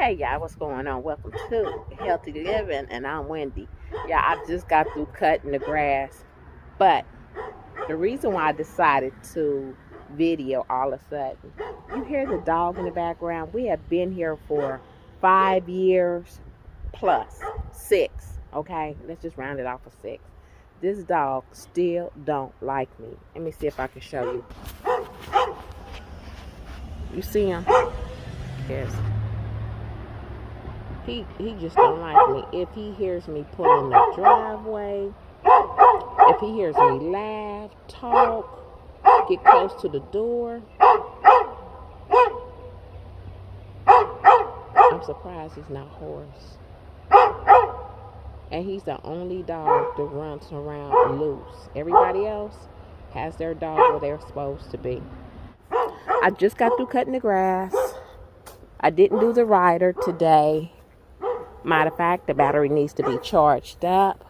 Hey y'all, what's going on? Welcome to Healthy Living, and I'm Wendy. Yeah, I just got through cutting the grass, but the reason why I decided to video all of a sudden, you hear the dog in the background. We have been here for 5 years plus, 6. Okay, let's just round it off for 6. This dog still don't like me. Let me see if I can show you. You see him? Yes. He just don't like me. If he hears me pull in the driveway, if he hears me laugh, talk, get close to the door, I'm surprised he's not hoarse. And he's the only dog that runs around loose. Everybody else has their dog where they're supposed to be. I just got through cutting the grass. I didn't do the rider today. Matter of fact, the battery needs to be charged up.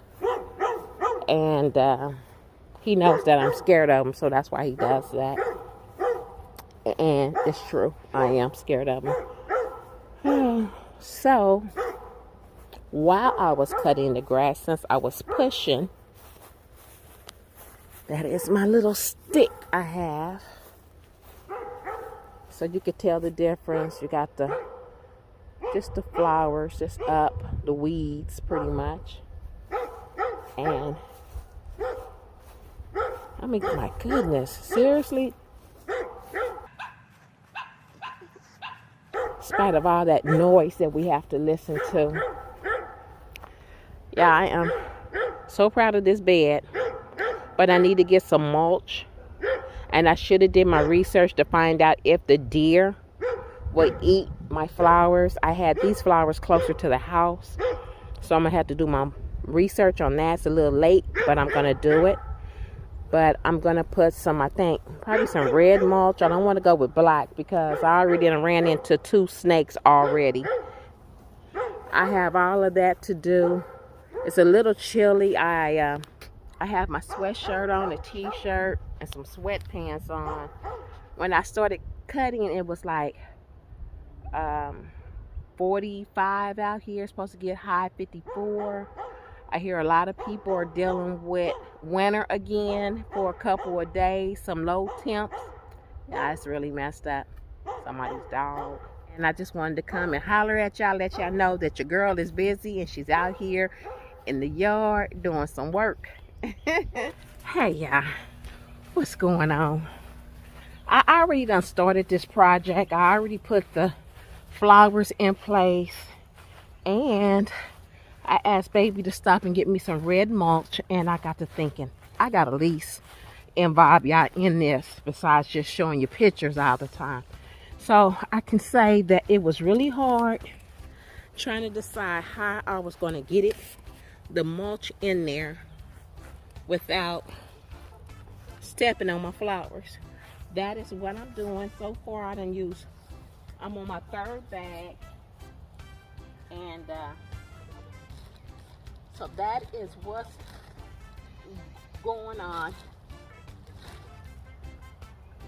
And he knows that I'm scared of him, so that's why he does that. And it's true. I am scared of him. So, while I was cutting the grass, since I was pushing, that is my little stick I have. So you could tell the difference. You got just the flowers just up, the weeds pretty much. And I mean, my goodness, seriously? In spite of all that noise that we have to listen to. Yeah, I am so proud of this bed. But I need to get some mulch. And I should have did my research to find out if the deer would eat my flowers. I had these flowers closer to the house. So I'm going to have to do my research on that. It's a little late, but I'm going to do it. But I'm going to put some, I think, probably some red mulch. I don't want to go with black because I already ran into 2 snakes already. I have all of that to do. It's a little chilly. I have my sweatshirt on, a t-shirt, and some sweatpants on. When I started cutting, it was like 45 out here. It's supposed to get high 54. I hear a lot of people are dealing with winter again for a couple of days, some low temps. Yeah, it's really messed up. Somebody's dog. And I just wanted to come and holler at y'all, let y'all know that your girl is busy and she's out here in the yard doing some work. Hey y'all, what's going on? I already done started this project. I already put the flowers in place, and I asked baby to stop and get me some red mulch, and I got to thinking I got at least involve y'all in this besides just showing you pictures all the time. So I can say that it was really hard trying to decide how I was going to get the mulch in there without stepping on my flowers. That is what I'm doing so far. I'm on my 3rd bag, and so that is what's going on.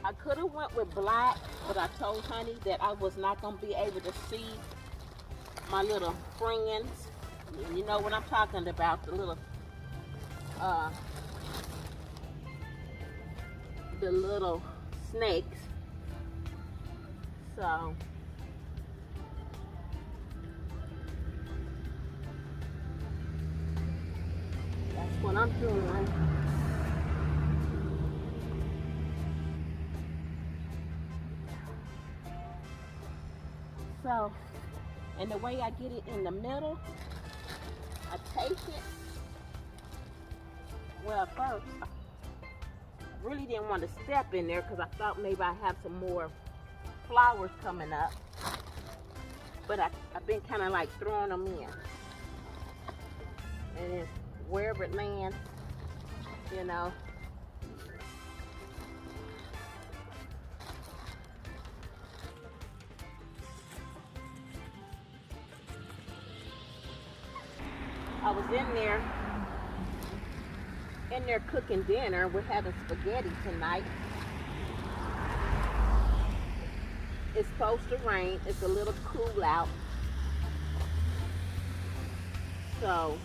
I could have went with black, but I told Honey that I was not going to be able to see my little friends. You know what I'm talking about, the little snakes. So that's what I'm doing. So, and the way I get it in the middle, I take it. Well, first, I really didn't want to step in there because I thought maybe I have some more flowers coming up. But I've been kind of like throwing them in. And then wherever it lands, you know. I was in there cooking dinner. We're having spaghetti tonight. It's supposed to rain. It's a little cool out. So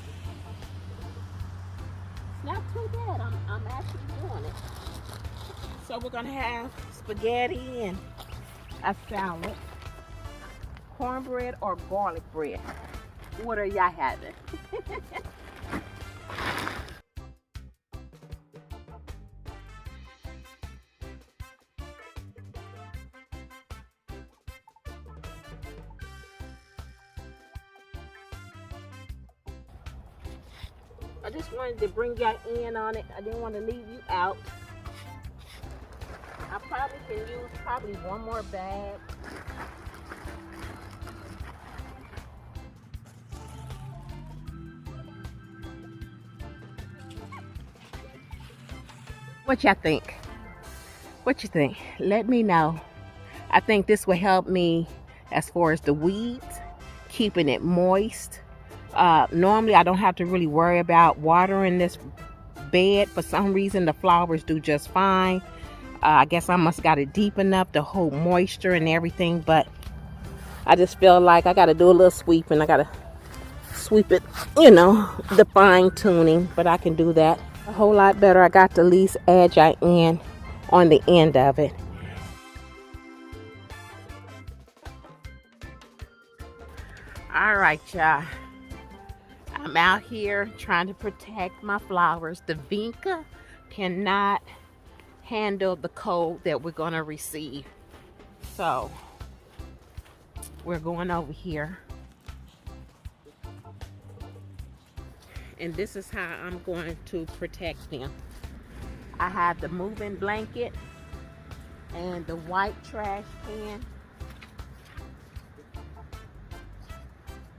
it's not too bad. I'm actually doing it. So we're gonna have spaghetti and a salad, cornbread or garlic bread. What are y'all having? I just wanted to bring y'all in on it. I didn't want to leave you out. I probably can use one more bag. What y'all think? What you think? Let me know. I think this will help me as far as the weeds, keeping it moist. Normally I don't have to really worry about watering this bed. For some reason the flowers do just fine. I guess I must got it deep enough to hold moisture and everything, but I just feel like I got to do a little sweeping. I got to sweep it, you know, the fine tuning, but I can do that a whole lot better. I got the least agile end on the end of it. All right, y'all. I'm out here trying to protect my flowers. The vinca cannot handle the cold that we're going to receive. So we're going over here. And this is how I'm going to protect them. I have the moving blanket and the white trash can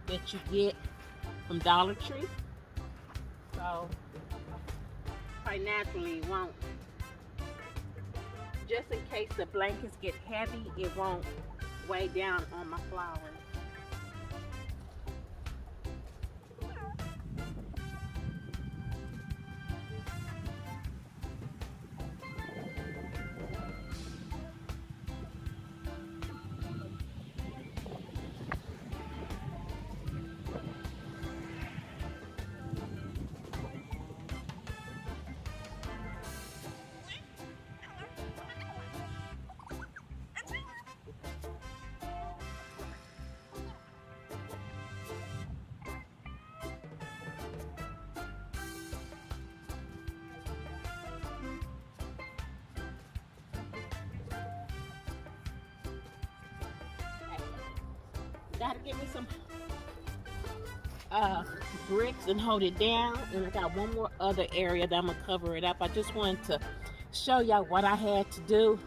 that you get from Dollar Tree. So quite naturally it won't, just in case the blankets get heavy, it won't weigh down on my flowers. Gotta give me some bricks and hold it down, and I got one more other area that I'm gonna cover it up. I just wanted to show y'all what I had to do,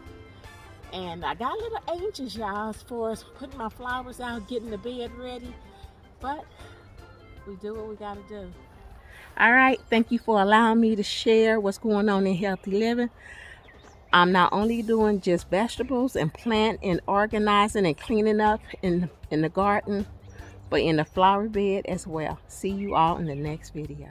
and I got a little anxious, y'all, as far as putting my flowers out, getting the bed ready, but we do what we gotta do. All right, thank you for allowing me to share what's going on in healthy living. I'm not only doing just vegetables and planting and organizing and cleaning up in the garden, but in the flower bed as well. See you all in the next video.